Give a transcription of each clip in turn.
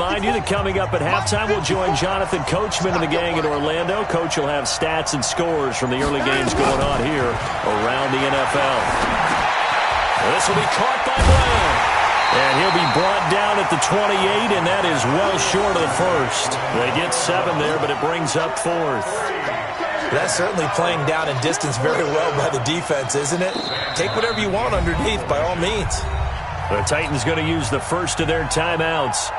remind you that coming up at halftime, we'll join Jonathan Coachman and the gang in Orlando. Coach will have stats and scores from the early games going on here around the NFL. This will be caught by Brown. And he'll be brought down at the 28, and that is well short of the first. They get 7 there, but it brings up 4th. That's certainly playing down in distance very well by the defense, isn't it? Take whatever you want underneath, by all means. The Titans going to use the first of their timeouts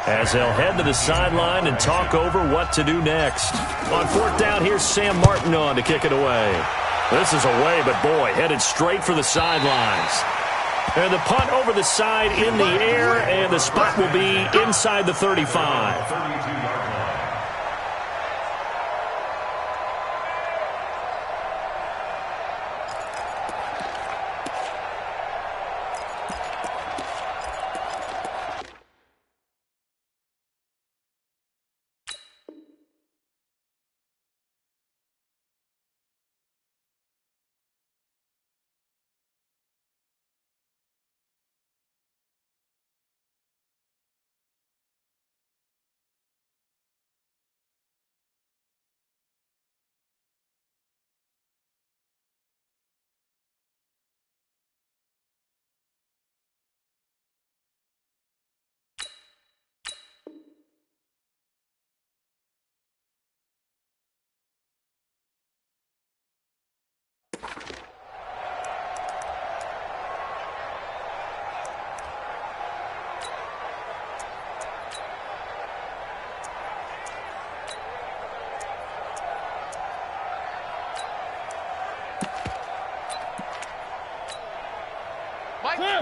as they'll head to the sideline and talk over what to do next. On 4th down, here's Sam Martin on to kick it away. This is away, but boy, headed straight for the sidelines. And the punt over the side in the air, and the spot will be inside the 35.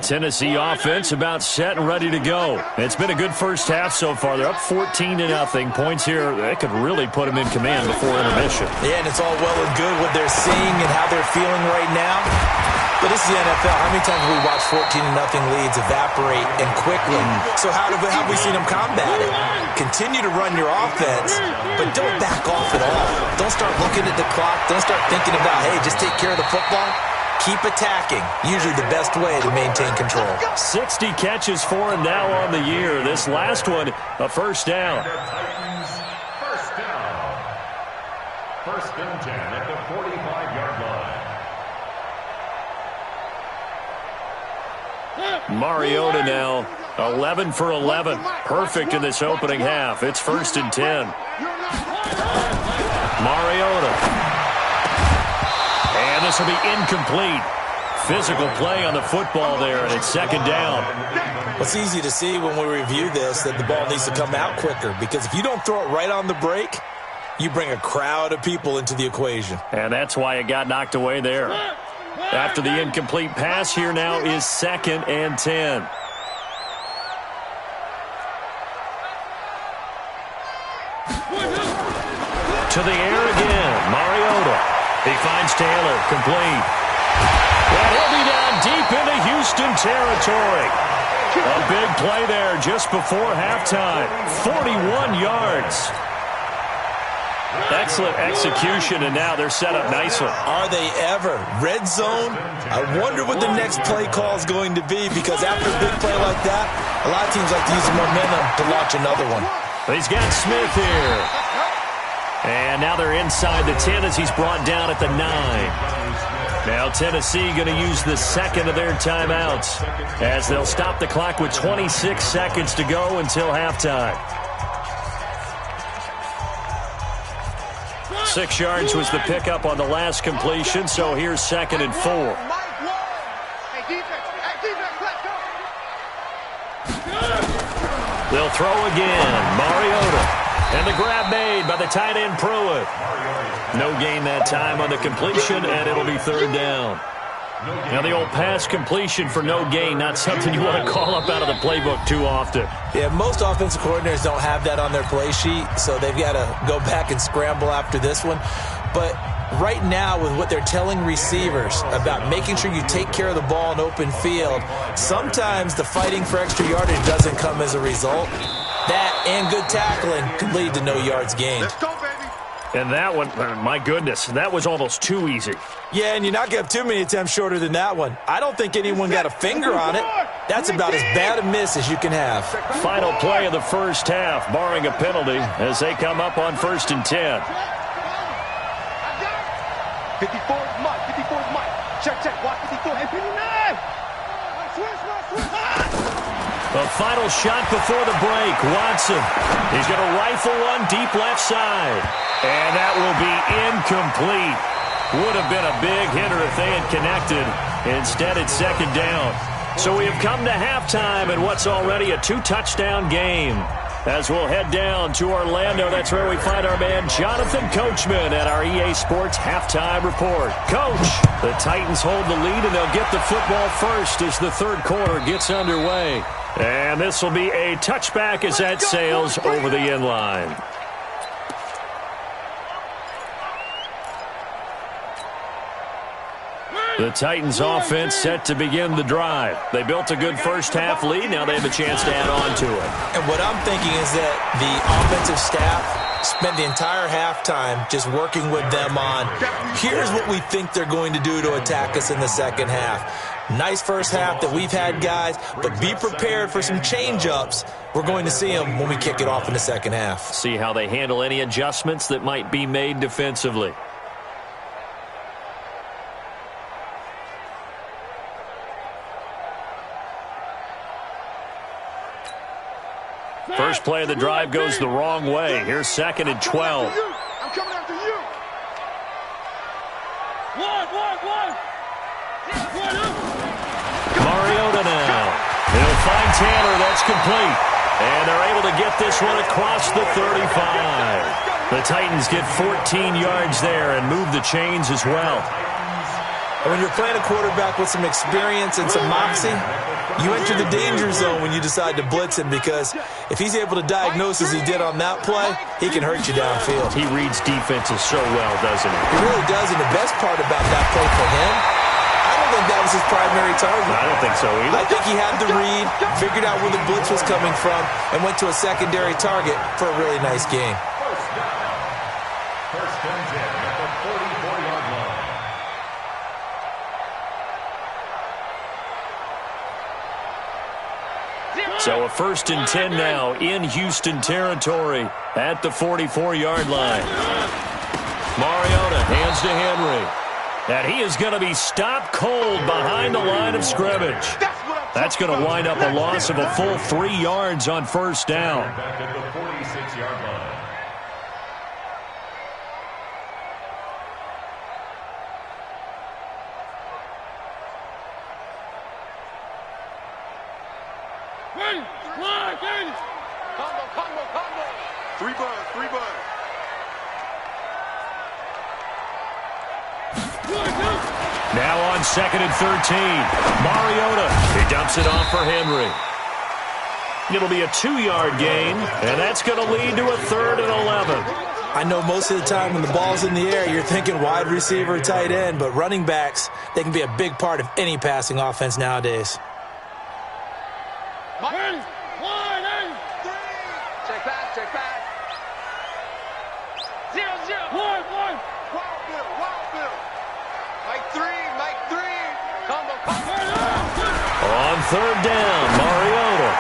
Tennessee offense about set and ready to go. It's been a good first half so far. They're up 14-0. Points here, that could really put them in command before intermission. Yeah, and it's all well and good what they're seeing and how they're feeling right now. But this is the NFL. How many times have we watched 14-0 leads evaporate and quickly? So how have we seen them combat it? Continue to run your offense, but don't back off at all. Don't start looking at the clock. Don't start thinking about, hey, just take care of the football. Keep attacking. Usually the best way to maintain control. 60 catches for him now on the year. This last one, a first down. First and 10 at the 45-yard line. Mariota now, 11 for 11. Perfect in this opening half. It's 1st and 10. Mariota. And this will be incomplete. Physical play on the football there, and it's 2nd down. It's easy to see when we review this that the ball needs to come out quicker, because if you don't throw it right on the break, you bring a crowd of people into the equation. And that's why it got knocked away there. After the incomplete pass, here now is 2nd and 10. To the air again, Mariota. He finds Taylor, complete. And he'll be down deep into Houston territory. A big play there just before halftime. 41 yards. Excellent execution, and now they're set up nicely. Are they ever? Red zone? I wonder what the next play call is going to be, because after a big play like that, a lot of teams like to use the momentum to launch another one. He's got Smith here. And now they're inside the 10 as he's brought down at the 9. Now Tennessee going to use the second of their timeouts as they'll stop the clock with 26 seconds to go until halftime. 6 yards was the pickup on the last completion, so here's 2nd and 4. They'll throw again. Mariota. And the grab made by the tight end Pruitt. No gain that time on the completion, and it'll be 3rd down. Now the old pass completion for no gain, not something you want to call up out of the playbook too often. Yeah, most offensive coordinators don't have that on their play sheet, so they've got to go back and scramble after this one. But right now, with what they're telling receivers about making sure you take care of the ball in open field, sometimes the fighting for extra yardage doesn't come as a result. That and good tackling could lead to no yards gained. Let's go, baby. And that one, my goodness, that was almost too easy. Yeah, and you're not going to have too many attempts shorter than that one. I don't think anyone got a finger on it. That's about as bad a miss as you can have. Final play of the first half, barring a penalty, as they come up on 1st and 10. 54 is Mike. 54 is Mike. Check. Watch 54. Hey, 59. The final shot before the break. Watson. He's going to rifle one deep left side. And that will be incomplete. Would have been a big hitter if they had connected. Instead, it's 2nd down. So we have come to halftime in what's already a 2-touchdown game. As we'll head down to Orlando, that's where we find our man Jonathan Coachman at our EA Sports Halftime Report. Coach, the Titans hold the lead, and they'll get the football first as the 3rd quarter gets underway. And this will be a touchback as that sails over the end line. The Titans offense set to begin the drive. They built a good first-half lead. Now they have a chance to add on to it. And what I'm thinking is that the offensive staff spent the entire halftime just working with them on, here's what we think they're going to do to attack us in the second half. Nice first half that we've had, guys, but be prepared for some change-ups. We're going to see them when we kick it off in the second half. See how they handle any adjustments that might be made defensively. First play of the drive goes the wrong way. Here's 2nd and 12. I'm coming after you. Mariota now. He'll find Tanner. That's complete. And they're able to get this one across the 35. The Titans get 14 yards there and move the chains as well. And when you're playing a quarterback with some experience and some moxie, you enter the danger zone when you decide to blitz him, because if he's able to diagnose as he did on that play, he can hurt you downfield. He reads defenses so well, doesn't he? He really does, and the best part about that play for him, I don't think that was his primary target. I don't think so either. I think he had the read, figured out where the blitz was coming from, and went to a secondary target for a really nice gain. First and 10 at the 44-yard line. So a 1st and 10 now in Houston territory at the 44-yard line. Mariota hands to Henry. And he is going to be stopped cold behind the line of scrimmage. That's going to wind up a loss of a full 3 yards on 1st down. Back at the 46-yard line. Combo. 3 buns. Now on 2nd and 13. Mariota. He dumps it off for Henry. It'll be a 2-yard gain, and that's going to lead to a 3rd and 11. I know most of the time when the ball's in the air, you're thinking wide receiver, tight end, but running backs, they can be a big part of any passing offense nowadays. Check back. 0-0. 1. Wild Bill. Mike 3. Combo. On 3rd down, Mariota.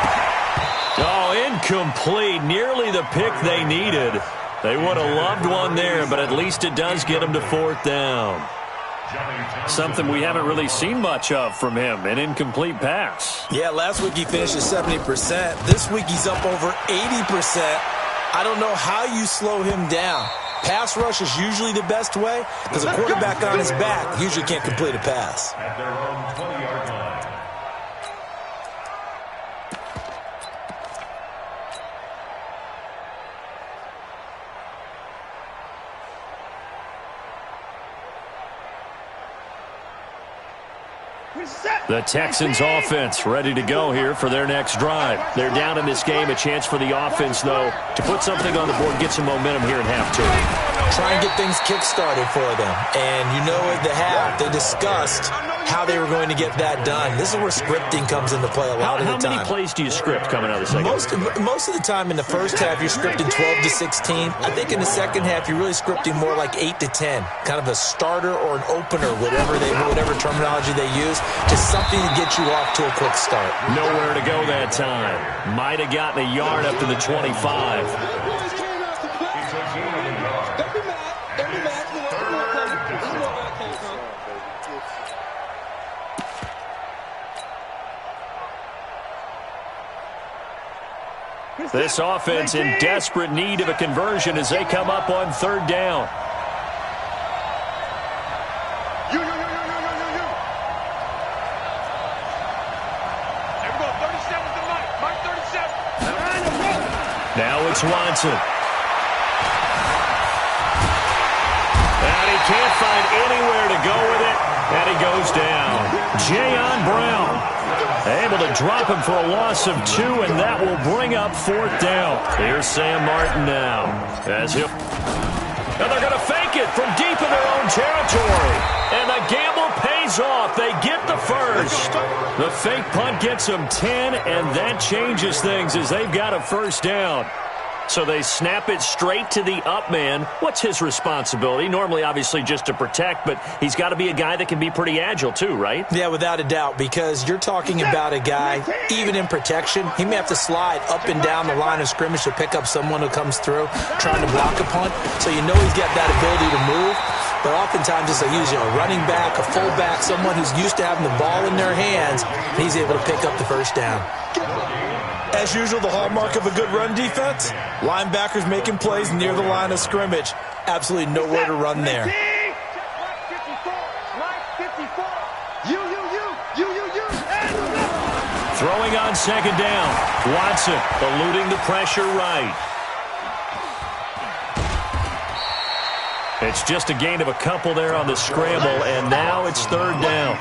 Oh, incomplete. Nearly the pick they needed. They would have loved one there, but at least it does get them to 4th down. Something we haven't really seen much of from him, an incomplete pass. Yeah, last week he finished at 70%. This week he's up over 80%. I don't know how you slow him down. Pass rush is usually the best way, because a quarterback on his back usually can't complete a pass. At their own 20-yard line. The Texans offense ready to go here for their next drive. They're down in this game. A chance for the offense, though, to put something on the board, get some momentum here in half 2. try and get things kick-started for them. And you know at the half, they discussed how they were going to get that done. This is where scripting comes into play a lot of the time. How many plays do you script coming out of the second? Most of the time in the first half, you're scripting 12 to 16. I think in the second half, you're really scripting more like 8 to 10. Kind of a starter or an opener, whatever terminology they use, just something to get you off to a quick start. Nowhere to go that time. Might have gotten a yard up to the 25. This offense in desperate need of a conversion as they come up on third down. You. There we go, 37 to Mike 37. Now it's Watson. And he can't find anywhere to go with it, and he goes down. Jayon Brown able to drop him for a loss of 2, and that will bring up fourth down. Here's Sam Martin now. And they're going to fake it from deep in their own territory. And the gamble pays off. They get the first. The fake punt gets them 10, and that changes things as they've got a first down. So they snap it straight to the up man. What's his responsibility? Normally, obviously, just to protect, but he's got to be a guy that can be pretty agile too, right? Yeah, without a doubt, because you're talking about a guy, even in protection, he may have to slide up and down the line of scrimmage to pick up someone who comes through trying to block a punt. So you know he's got that ability to move. But oftentimes it's usually a running back, a fullback, someone who's used to having the ball in their hands, and he's able to pick up the first down. As usual, the hallmark of a good run defense, linebackers making plays near the line of scrimmage. Absolutely nowhere to run there. Throwing on second down. Watson eluding the pressure right. It's just a gain of a couple there on the scramble, and now it's third down.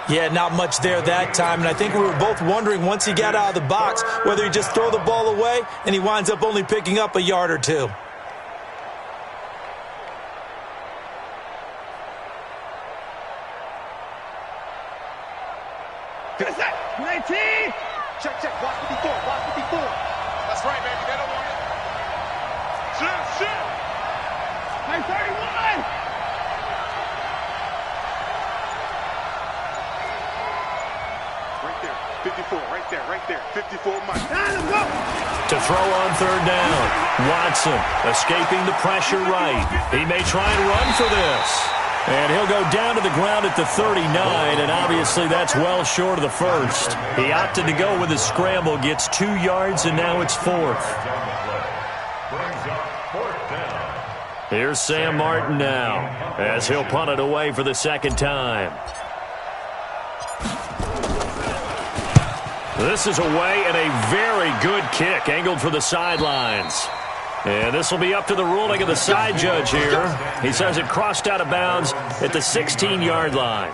Yeah, not much there that time, and I think we were both wondering once he got out of the box whether he'd just throw the ball away, and he winds up only picking up a yard or two. Check, watch 54, watch 54. That's right, baby, they don't want it. Shoot. 31. Right there, 54, right there. 54, Mike. To throw on third down. Watson escaping the pressure right. He may try and run for this. And he'll go down to the ground at the 39, and obviously that's well short of the first. He opted to go with his scramble, gets 2 yards, and now it's fourth. Here's Sam Martin now as he'll punt it away for the second time. This is away, and a very good kick angled for the sidelines. And this will be up to the ruling of the side judge here. He says it crossed out of bounds at the 16-yard line.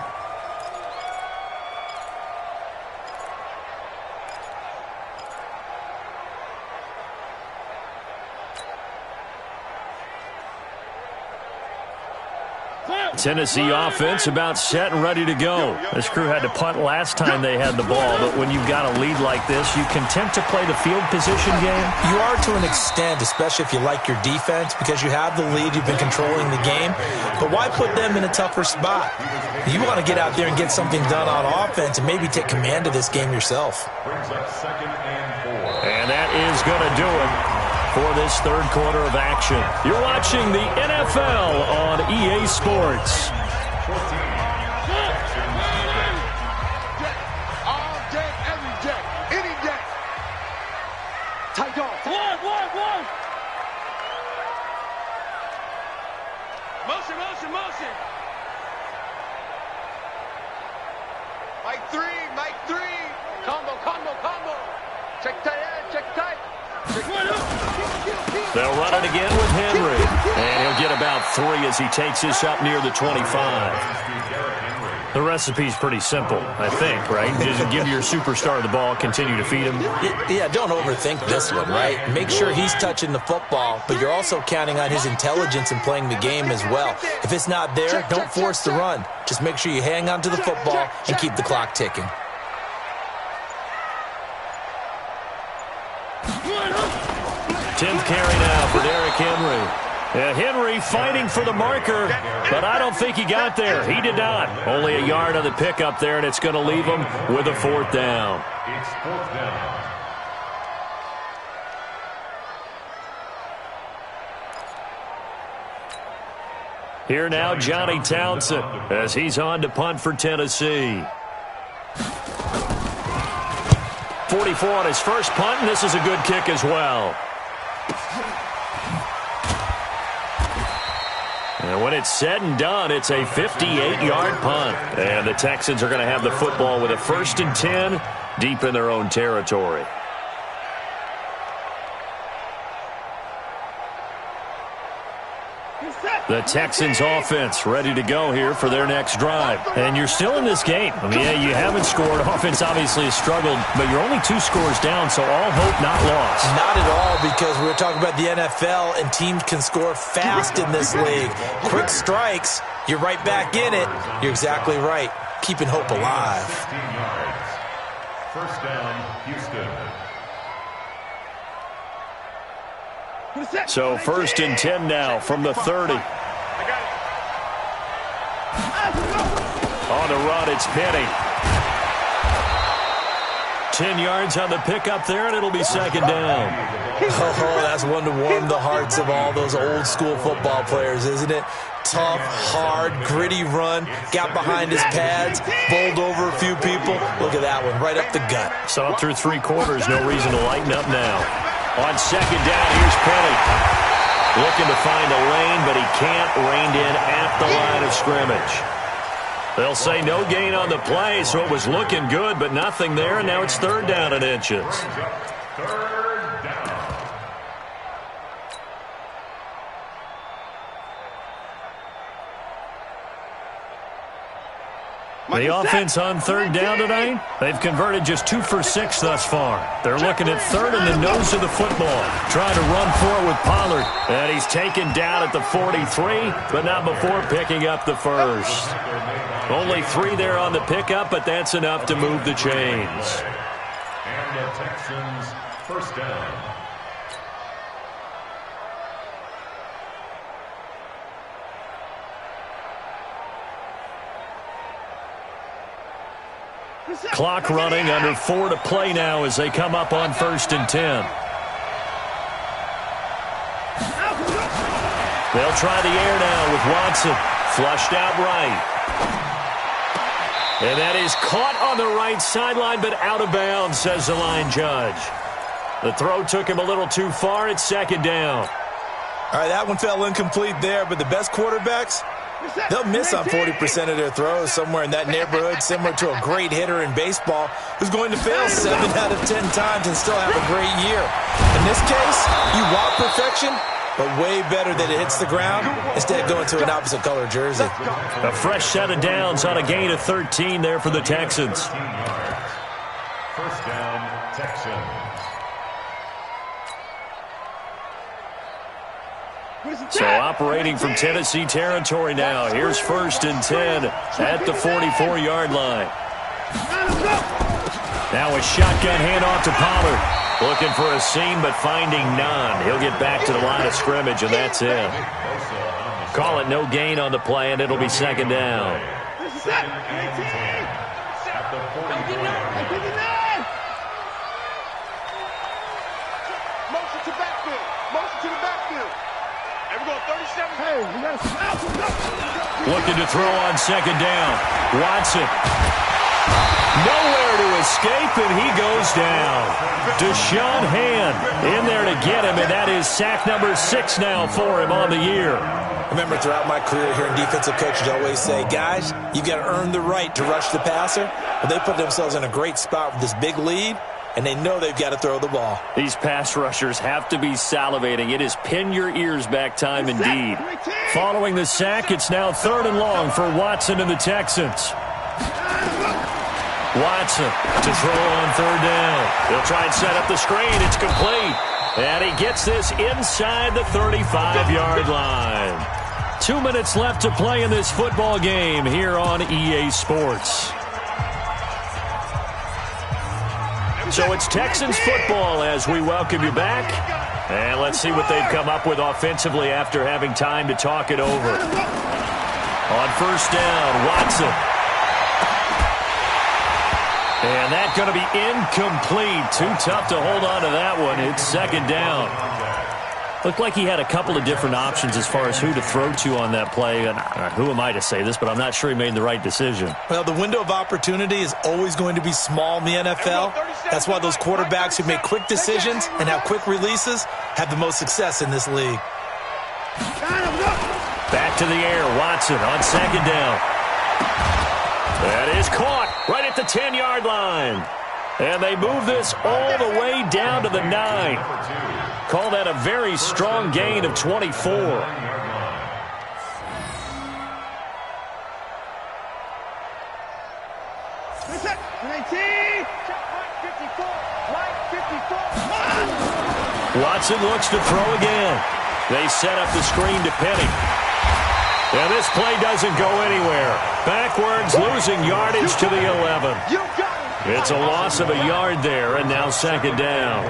Tennessee offense about set and ready to go. This crew had to punt last time they had the ball, but when you've got a lead like this, you content to play the field position game? You are to an extent, especially if you like your defense, because you have the lead, you've been controlling the game. But why put them in a tougher spot? You want to get out there and get something done on offense and maybe take command of this game yourself. And that is going to do it for this third quarter of action. You're watching the NFL on EA Sports. All day, every day, any day. Tight dog. One. Motion. Mike 3. Combo. Check tight. They'll run it again with Henry. And he'll get about 3 as he takes this up near the 25. The recipe's pretty simple, I think, right? Just give your superstar the ball, continue to feed him. Yeah, don't overthink this one, right? Make sure he's touching the football, but you're also counting on his intelligence in playing the game as well. If it's not there, don't force the run. Just make sure you hang on to the football and keep the clock ticking. Tenth carry now for Derrick Henry. Henry fighting for the marker, but I don't think he got there. He did not. Only a yard on the pickup there, and it's going to leave him with a fourth down. It's fourth down. Here now, Johnny Townsend, as he's on to punt for Tennessee. 44 on his first punt, and this is a good kick as well. And when it's said and done, it's a 58-yard punt. And the Texans are going to have the football with a 1st and 10 deep in their own territory. The Texans offense ready to go here for their next drive. And you're still in this game. I mean, yeah, you haven't scored. Offense obviously has struggled, but you're only 2 scores down, so all hope not lost. Not at all, because we're talking about the NFL, and teams can score fast in this league. Quick strikes, you're right back in it. You're exactly right. Keeping hope alive. 15 yards. First down, Houston. So 1st and 10 now from the 30. On the run, it's Penny. 10 yards on the pickup there, and it'll be 2nd down. Oh, that's one to warm the hearts of all those old school football players, isn't it? Tough, hard, gritty run, got behind his pads, bowled over a few people. Look at that one, right up the gut. So up through 3 quarters, no reason to lighten up now. On 2nd down, here's Penny. Looking to find a lane, but he can't. Reined in at the line of scrimmage. They'll say no gain on the play, so it was looking good, but nothing there, and now it's 3rd down and inches. Third down. The offense on 3rd down tonight, they've converted just 2 for 6 thus far. They're looking at 3rd and the nose of the football, trying to run for it with Pollard. And he's taken down at the 43, but not before picking up the first. Only 3 there on the pickup, but that's enough to move the chains. And the Texans, first down. Clock running, under 4 to play now as they come up on 1st and 10. They'll try the air now with Watson. Flushed out right. And that is caught on the right sideline, but out of bounds, says the line judge. The throw took him a little too far. It's 2nd down. All right, that one fell incomplete there, but the best quarterbacks, they'll miss on 40% of their throws, somewhere in that neighborhood, similar to a great hitter in baseball who's going to fail 7 out of 10 times and still have a great year. In this case, you want perfection, but way better that it hits the ground instead of going to an opposite color jersey. A fresh set of downs on a gain of 13 there for the Texans. First down, Texans. So operating from Tennessee territory now. Here's 1st and 10 at the 44-yard line. Now a shotgun handoff to Pollard. Looking for a seam, but finding none. He'll get back to the line of scrimmage, and that's it. Call it no gain on the play, and it'll be 2nd down. At the 44-yard Motion to backfield. Motion to the backfield. And we're going 37. Hey, we got to stop. Looking to throw on 2nd down. Watson. Nowhere to escape, and he goes down. Deshaun Hand in there to get him, and that is sack number 6 now for him on the year. Remember, throughout my career here in defensive coaches always say, guys, you've got to earn the right to rush the passer. But they put themselves in a great spot with this big lead, and they know they've got to throw the ball. These pass rushers have to be salivating. It is pin your ears back time indeed. Following the sack, it's now 3rd and long for Watson and the Texans. Watson to throw on third down. He'll try and set up the screen. It's complete. And he gets this inside the 35-yard line. 2 minutes left to play in this football game here on EA Sports. So it's Texans football as we welcome you back. And let's see what they've come up with offensively after having time to talk it over. On first down, Watson. And that's going to be incomplete. Too tough to hold on to that one. It's second down. Looked like he had a couple of different options as far as who to throw to on that play. And who am I to say this, but I'm not sure he made the right decision. Well, the window of opportunity is always going to be small in the NFL. That's why those quarterbacks who make quick decisions and have quick releases have the most success in this league. Back to the air, Watson on second down. That is caught right at the 10-yard line. And they move this all the way down to the 9. Call that a very strong gain of 24. Watson looks to throw again. They set up the screen to Penny. And this play doesn't go anywhere. Backwards, losing yardage to the 11. It's a loss of a yard there, and now second down.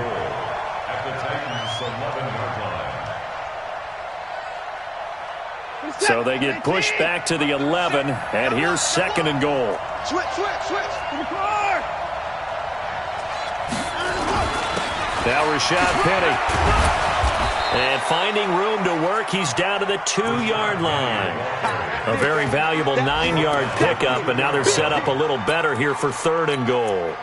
So they get pushed back to the 11, and here's second and goal. Switch. Now Rashad Penny. And finding room to work, he's down to the 2-yard line. A very valuable 9-yard pickup, and now they're set up a little better here for third and goal.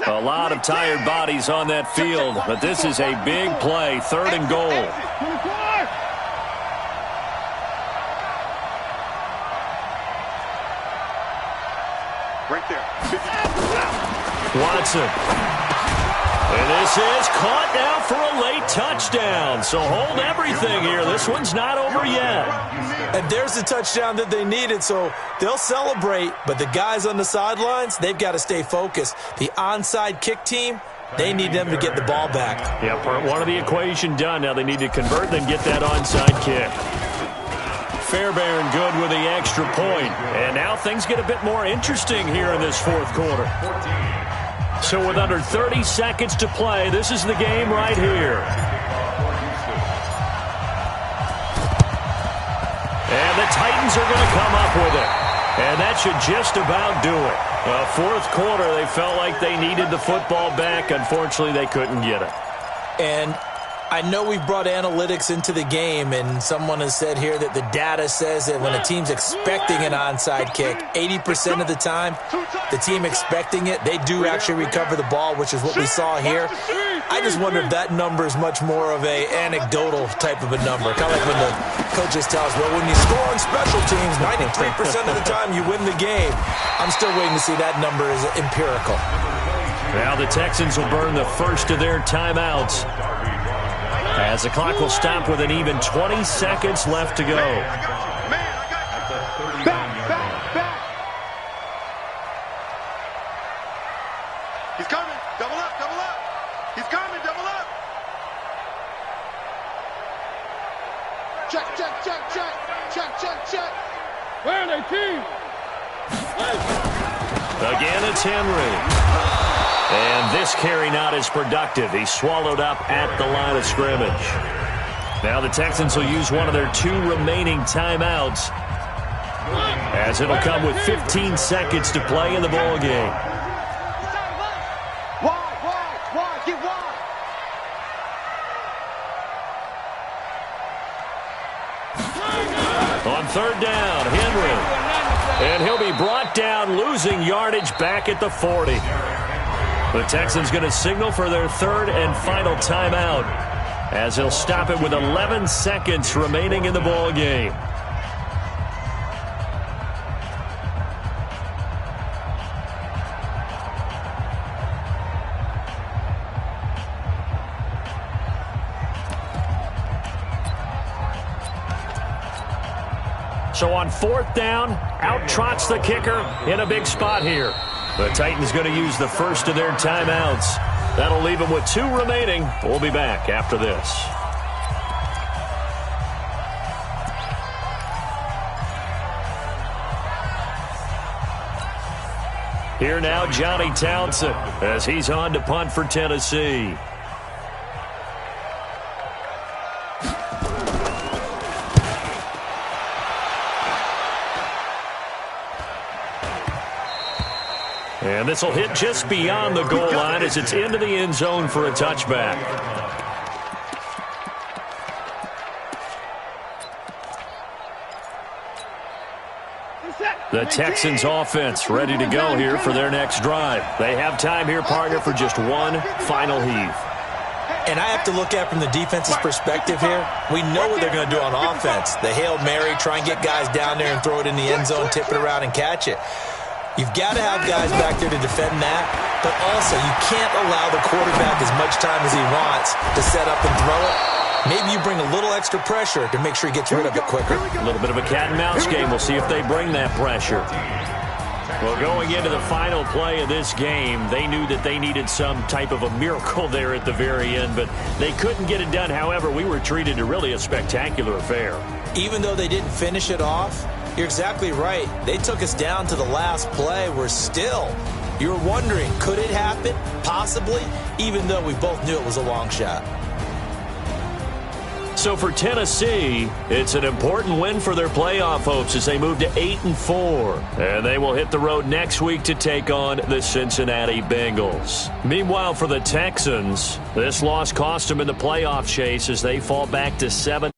A lot of tired bodies on that field, but this is a big play, third and goal. Right there. Watson. And this is caught now for a late touchdown. So hold everything here. This one's not over yet. And there's the touchdown that they needed, so they'll celebrate. But the guys on the sidelines, they've got to stay focused. The onside kick team, they need them to get the ball back. Yeah, part one of the equation done. Now they need to convert, then get that onside kick. Fairbairn good with the extra point. And now things get a bit more interesting here in this fourth quarter. So with under 30 seconds to play, this is the game right here. And the Titans are going to come up with it. And that should just about do it. Fourth quarter, they felt like they needed the football back. Unfortunately, they couldn't get it. And I know we've brought analytics into the game, and someone has said here that the data says that when a team's expecting an onside kick, 80% of the time, the team expecting it, they do actually recover the ball, which is what we saw here. I just wonder if that number is much more of a anecdotal type of a number. Kind of like when the coaches tell us, well, when you score on special teams, 93% of the time you win the game. I'm still waiting to see that number is empirical. Now the Texans will burn the first of their timeouts, as the clock will stop with an even 20 seconds left to go. Back. He's coming. Double up. He's coming. Double up. Check. Where are they, team? Again, it's Henry. And this carry not as productive. He's swallowed up at the line of scrimmage. Now the Texans will use one of their 2 remaining timeouts, as it'll come with 15 seconds to play in the ball game. Wide, get wide. On third down, Henry. And he'll be brought down, losing yardage back at the 40. The Texans going to signal for their third and final timeout, as he'll stop it with 11 seconds remaining in the ball game. So on 4th down, out trots the kicker in a big spot here. The Titans going to use the first of their timeouts. That'll leave them with 2 remaining. We'll be back after this. Here now, Johnny Townsend, as he's on to punt for Tennessee. And this will hit just beyond the goal line as it's into the end zone for a touchback. The Texans offense ready to go here for their next drive. They have time here, partner, for just one final heave. And I have to look at it from the defense's perspective here. We know what they're going to do on offense. The Hail Mary, try and get guys down there and throw it in the end zone, tip it around and catch it. You've got to have guys back there to defend that, but also you can't allow the quarterback as much time as he wants to set up and throw it. Maybe you bring a little extra pressure to make sure he gets rid of it quicker. A little bit of a cat and mouse game. We'll see if they bring that pressure. Well, going into the final play of this game, they knew that they needed some type of a miracle there at the very end, but they couldn't get it done. However, we were treated to really a spectacular affair. Even though they didn't finish it off, you're exactly right. They took us down to the last play. We're still, you're wondering, could it happen? Possibly, even though we both knew it was a long shot. So for Tennessee, it's an important win for their playoff hopes as they move to 8-4. And they will hit the road next week to take on the Cincinnati Bengals. Meanwhile, for the Texans, this loss cost them in the playoff chase as they fall back to 7.